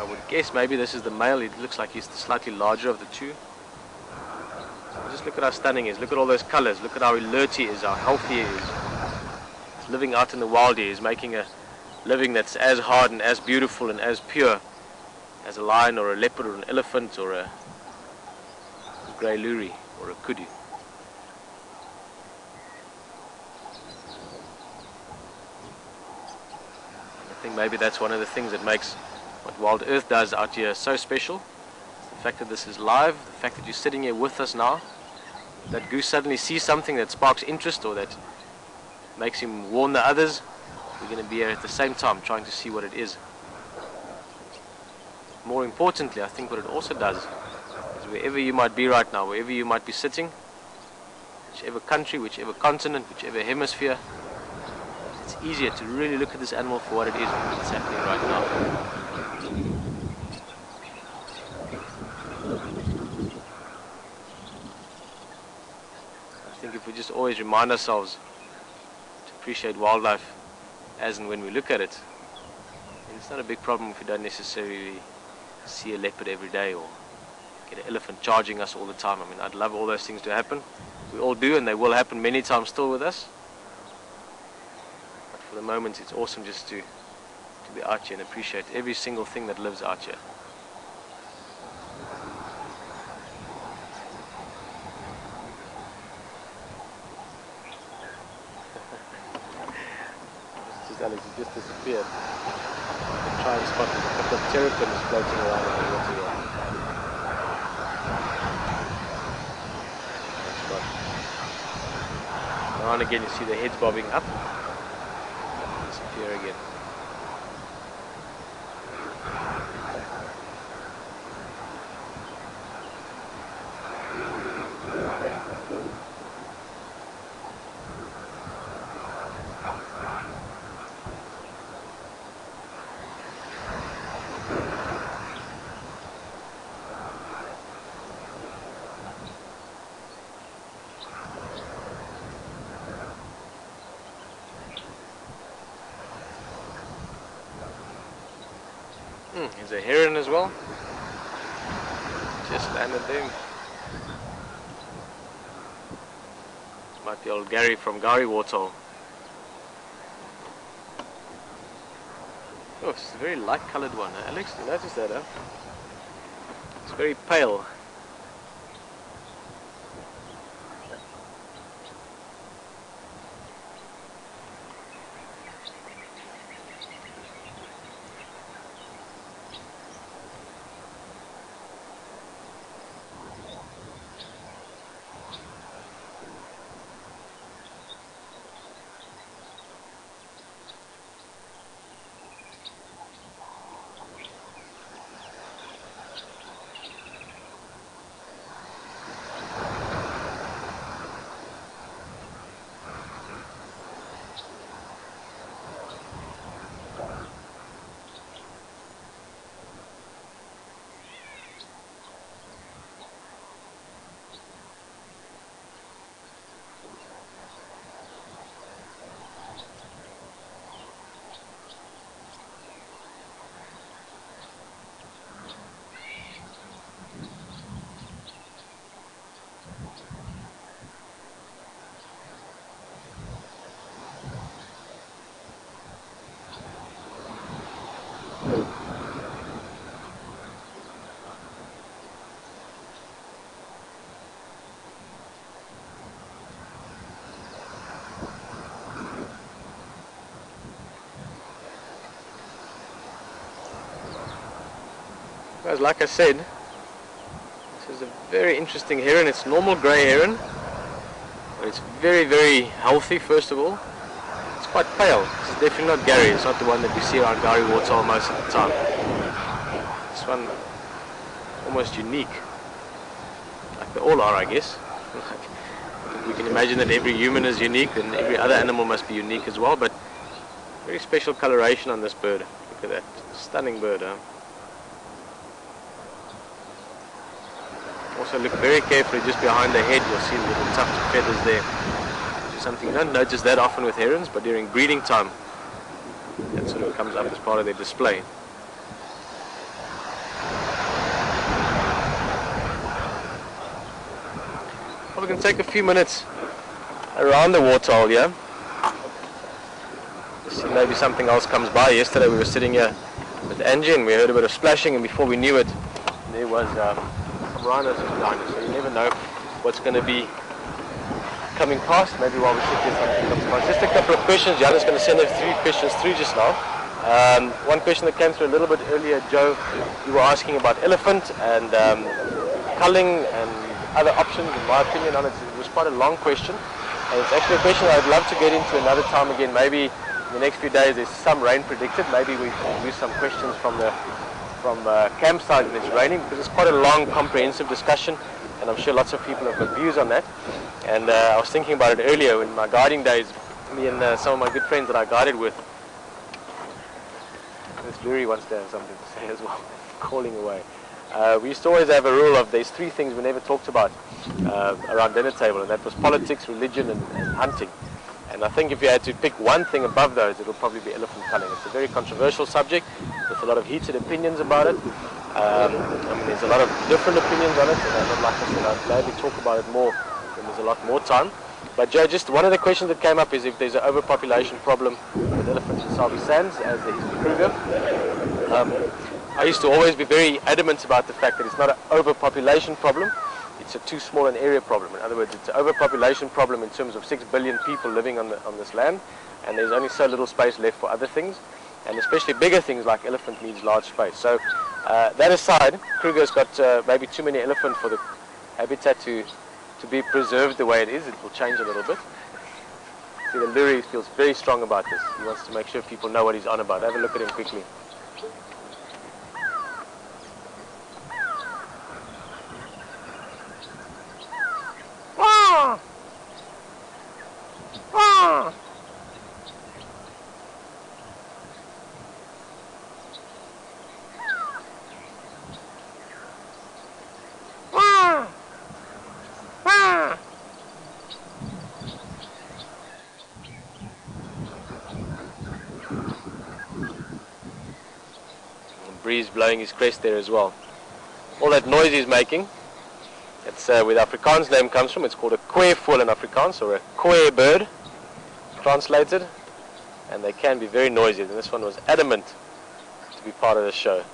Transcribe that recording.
I would guess maybe this is the male. It looks like he's the slightly larger of the two. Just look at how stunning he is. Look at all those colors. Look at how alert he is, how healthy he is. He's living out in the wild here. He's making a living that's as hard and as beautiful and as pure as a lion or a leopard or an elephant or a grey lourie or a kudu. I think maybe that's one of the things that makes what Wild Earth does out here so special. The fact that this is live, the fact that you're sitting here with us now, that goose suddenly sees something that sparks interest or that makes him warn the others. We're going to be here at the same time trying to see what it is. More importantly, I think what it also does is wherever you might be right now, wherever you might be sitting, whichever country, whichever continent, whichever hemisphere, it's easier to really look at this animal for what it is that's happening right now. I think if we just always remind ourselves to appreciate wildlife as and when we look at it, then it's not a big problem if we don't necessarily see a leopard every day or get an elephant charging us all the time. I mean, I'd love all those things to happen. We all do, and they will happen many times still with us. But for the moment, it's awesome just to be out here and appreciate every single thing that lives out here. Alex has just disappeared. Try and spot a couple of terrapins floating around in the water here. Now and again you see the heads bobbing up, disappear again. There's a heron as well. Just landed there. This might be old Gary from Gary Waterhole. Oh, it's a very light coloured one. Alex, you notice that, huh? It's very pale. Guys, like I said, this is a very interesting heron. It's normal grey heron, but it's very, very healthy. First of all, it's quite pale. It's definitely not Gary. It's not the one that we see around Gary Waterhole most of the time. This one, almost unique, like they all are, I guess. If we can imagine that every human is unique, then every other animal must be unique as well. But very special coloration on this bird. Look at that, stunning bird, huh? Also look very carefully just behind the head. You'll see the little tuft of feathers there. Which is something you don't notice that often with herons, but during breeding time that sort of comes up as part of their display. we can take a few minutes around the waterhole here. See, maybe something else comes by. Yesterday we were sitting here with Angie and we heard a bit of splashing, and before we knew it, there was some rhinos behind us. So you never know what's going to be coming past. Maybe while we sit here something comes past. Just a couple of questions. Jan is going to send us 3 questions through just now. One question that came through a little bit earlier, Joe, you were asking about elephant and culling and other options. In my opinion on it, it was quite a long question, and it's actually a question I'd love to get into another time again. Maybe in the next few days there's some rain predicted. Maybe we can use some questions from campsite when it's raining, because it's quite a long, comprehensive discussion, and I'm sure lots of people have got views on that. And I was thinking about it earlier in my guiding days. Me and some of my good friends that I guided with. This lourie wants to have something to say as well, calling away. We used to always have a rule of there's 3 things we never talked about around dinner table, and that was politics, religion, and hunting. And I think if you had to pick one thing above those, it would probably be elephant culling. It's a very controversial subject with a lot of heated opinions about it. I mean, there's a lot of different opinions on it, and like I said, I'd gladly talk about it more when there's a lot more time. But Joe, just one of the questions that came up is if there's an overpopulation problem with elephants in Sabi Sands, as there is in Kruger. I used to always be very adamant about the fact that it's not an overpopulation problem, it's a too small an area problem. In other words, it's an overpopulation problem in terms of 6 billion people living on this land, and there's only so little space left for other things, and especially bigger things like elephant needs large space. So that aside, Kruger's got maybe too many elephant for the habitat to be preserved the way it is. It will change a little bit. See, the lourie feels very strong about this. He wants to make sure people know what he's on about. Have a look at him quickly. Breeze blowing his crest there as well. All that noise he's making, it's where the Afrikaans name comes from. It's called a kweevoël in Afrikaans, or a koe bird translated, and they can be very noisy, and this one was adamant to be part of the show.